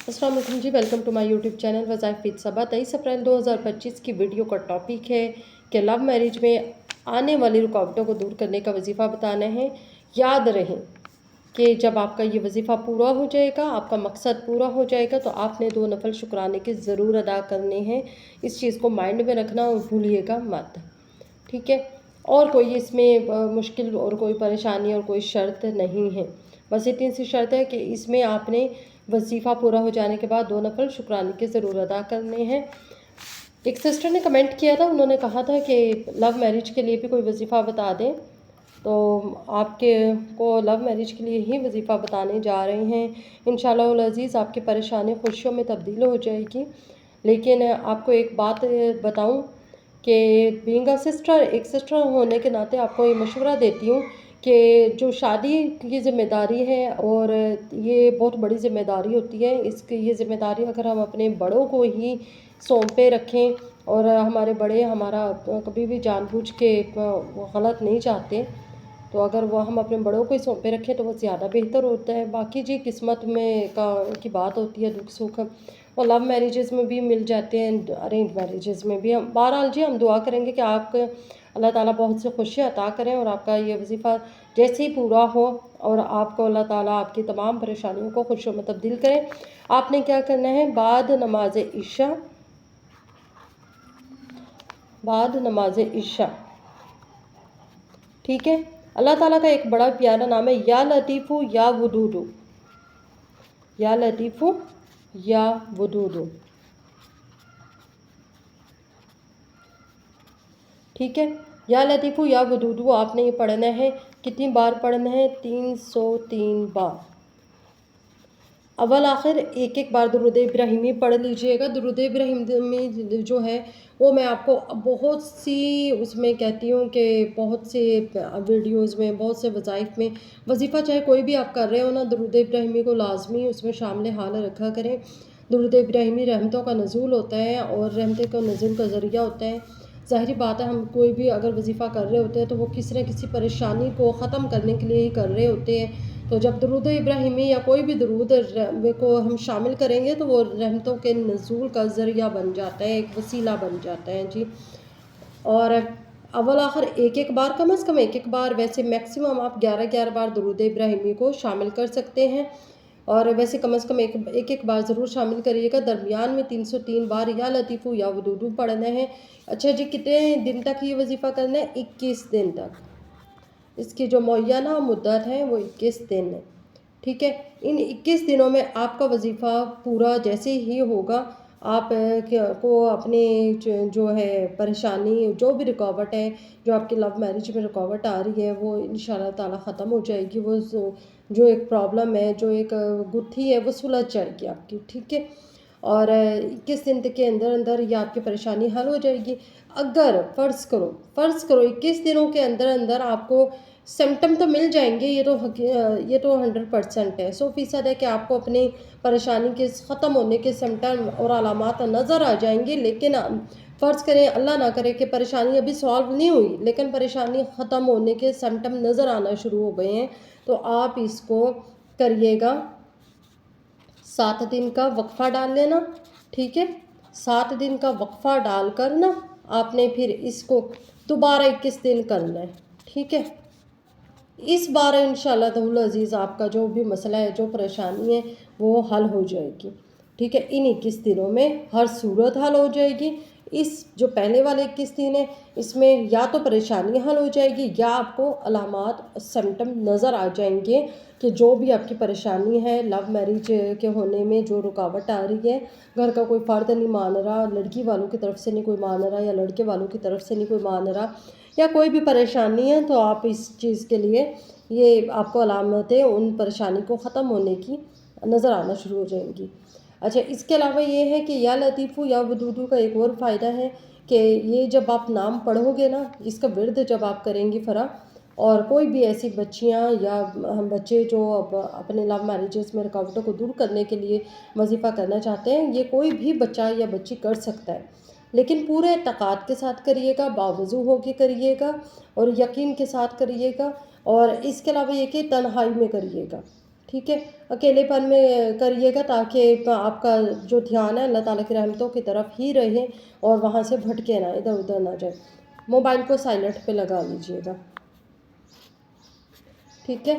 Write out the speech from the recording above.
अस्सलाम वालेकुम जी, welcome to my YouTube channel वज़ाइफ विद सबा। 23 अप्रैल 2025 की वीडियो का टॉपिक है कि लव मैरिज में आने वाली रुकावटों को दूर करने का वजीफ़ा बताना है। याद रहे कि जब आपका ये वजीफ़ा पूरा हो जाएगा, आपका मकसद पूरा हो जाएगा, तो आपने 2 नफल शुक्राने के ज़रूर अदा करने हैं। इस चीज़ को माइंड में रखना और भूलिएगा मत, ठीक है। और कोई इसमें मुश्किल और कोई परेशानी और कोई शर्त नहीं है। बस इतनी सी शर्त है कि इसमें आपने वजीफ़ा पूरा हो जाने के बाद 2 नफल शुक्राने के ज़रूर अदा करने हैं। एक सिस्टर ने कमेंट किया था, उन्होंने कहा था कि लव मैरिज के लिए भी कोई वजीफ़ा बता दें, तो आपके को लव मैरिज के लिए ही वजीफ़ा बताने जा रहे हैं। इंशाअल्लाह उल अज़ीज़ आपकी परेशानी खुशियों में तब्दील हो जाएगी। लेकिन आपको एक बात बताऊं कि बीइंग अ सिस्टर, एक सिस्टर होने के नाते आपको ये मशवरा देती हूँ कि जो शादी की ज़िम्मेदारी है, और ये बहुत बड़ी ज़िम्मेदारी होती है, इसकी ये ज़िम्मेदारी अगर हम अपने बड़ों को ही सौंपे रखें, और हमारे बड़े हमारा कभी भी जानबूझ के गलत नहीं चाहते, तो अगर वो हम अपने बड़ों को ही सौंपे रखें तो वो ज़्यादा बेहतर होता है। बाकी जी किस्मत में की बात होती है, दुख सुख और लव मैरिजेज़ में भी मिल जाते हैं, अरेंज मैरिजेज़ में भी। हम बहरहाल जी हम दुआ करेंगे कि आप अल्लाह ताला बहुत सी खुशियाँ अता करें और आपका ये वजीफ़ा जैसे ही पूरा हो और आपको अल्लाह ताला आपकी तमाम परेशानियों को खुशियों में तब्दील करें। आपने क्या करना है, बाद नमाज इशा, ठीक है। अल्लाह ताला का एक बड़ा प्यारा नाम है या लतीफ़ू या वदूदू, या लतीफ़ू या वदूदू, ठीक है। या लतीफ़ू या वदूदू आपने ये पढ़ना है। कितनी बार पढ़ना है? 303 बार। अव्वल आखिर एक एक बार दुरूद इब्राहिमी पढ़ लीजिएगा। दुरूद इब्राहिमी जो है वो मैं आपको बहुत सी उसमें कहती हूँ कि बहुत से वीडियोज़ में, बहुत से वज़ाइफ में वजीफ़ा चाहे कोई भी आप कर रहे हो ना, दुरूद इब्राहिमी को लाजमी उसमें शामिल हाल रखा करें। दुरूद इब्राहिमी रहमतों का नज़ूल होता है और रहमतों का नज़ूल का ज़रिया होता है। ज़ाहिर बात है, हम कोई भी अगर वजीफ़ा कर रहे होते हैं तो वो किसी न किसी परेशानी को ख़त्म करने के लिए ही कर रहे होते हैं। तो जब दुरूद इब्राहिमी या कोई भी दुरूद को हम शामिल करेंगे तो वो रहमतों के नज़ूल का ज़रिया बन जाता है, एक वसीला बन जाता है जी। और अव्वल आखिर एक एक बार, कम से कम एक एक बार, वैसे मैक्सिमम आप 11-11 बार दुरूद इब्राहिमी को शामिल कर सकते हैं। और वैसे कम से कम एक एक बार ज़रूर शामिल करिएगा। दरमियान में 303 बार या लतीफ़ू या वदूदू पढ़ना है। अच्छा जी, कितने दिन तक ये वजीफ़ा करना है? 21 दिन तक। इसकी जो मुअय्यना मुद्दत है वो 21 दिन है, ठीक है। इन 21 दिनों में आपका वजीफ़ा पूरा जैसे ही होगा, आप को अपने जो है परेशानी, जो भी रुकावट है, जो आपकी लव मैरिज में रुकावट आ रही है, वो इंशाअल्लाह ताला ख़त्म हो जाएगी। वो जो एक प्रॉब्लम है, जो एक गुत्थी है, वो सुलझ जाएगी आपकी, ठीक है। और 21 दिन के अंदर अंदर ये आपकी परेशानी हल हो जाएगी। अगर फ़र्ज़ करो 21 दिनों के अंदर अंदर आपको सिम्टम तो मिल जाएंगे, ये तो 100% है, 100% है कि आपको अपनी परेशानी के ख़त्म होने के सिम्टम और अलामात नज़र आ जाएंगे। लेकिन फ़र्ज़ करें, अल्लाह ना करे कि परेशानी अभी सॉल्व नहीं हुई, लेकिन परेशानी ख़त्म होने के सिम्टम नज़र आना शुरू हो गए हैं, तो आप इसको करिएगा। 7 दिन का वक्फ़ा डाल लेना, ठीक है। 7 दिन का वक्फ़ा डाल कर ना आपने फिर इसको दोबारा 21 दिन करना है, ठीक है। इस बार इंशाअल्लाह ताला अज़ीज़ आपका जो भी मसला है, जो परेशानी है, वो हल हो जाएगी, ठीक है। इन 21 दिनों में हर सूरत हल हो जाएगी। इस जो पहले वाले 21 दिन है, इसमें या तो परेशानी हल हो जाएगी या आपको अलामात सिम्टम नज़र आ जाएंगे कि जो भी आपकी परेशानी है लव मैरिज के होने में, जो रुकावट आ रही है, घर का कोई फ़र्द नहीं मान रहा, लड़की वालों की तरफ से नहीं कोई मान रहा, या लड़के वालों की तरफ से नहीं कोई मान रहा, या कोई भी परेशानी है, तो आप इस चीज़ के लिए ये आपको अलामतें उन परेशानी को ख़त्म होने की नज़र आना शुरू हो जाएंगी। अच्छा, इसके अलावा ये है कि या लतीफ़ू या वदूदू का एक और फ़ायदा है कि ये जब आप नाम पढ़ोगे ना, इसका विर्द जब आप करेंगी फ़रा, और कोई भी ऐसी बच्चियां या हम बच्चे जो अपने लव मैरिजेस में रुकावटों को दूर करने के लिए वजीफ़ा करना चाहते हैं, ये कोई भी बच्चा या बच्ची कर सकता है, लेकिन पूरे एतक़ाद के साथ करिएगा, बावज़ू होकर करिएगा और यकीन के साथ करिएगा। और इसके अलावा ये कि तन्हाई में करिएगा, ٹھیک ہے، اکیلے پن میں کریے گا تاکہ آپ کا جو دھیان ہے اللہ تعالیٰ کی رحمتوں کی طرف ہی رہے اور وہاں سے بھٹکے نہ، ادھر ادھر نہ جائے۔ موبائل کو سائلنٹ پہ لگا لیجیے گا، ٹھیک ہے۔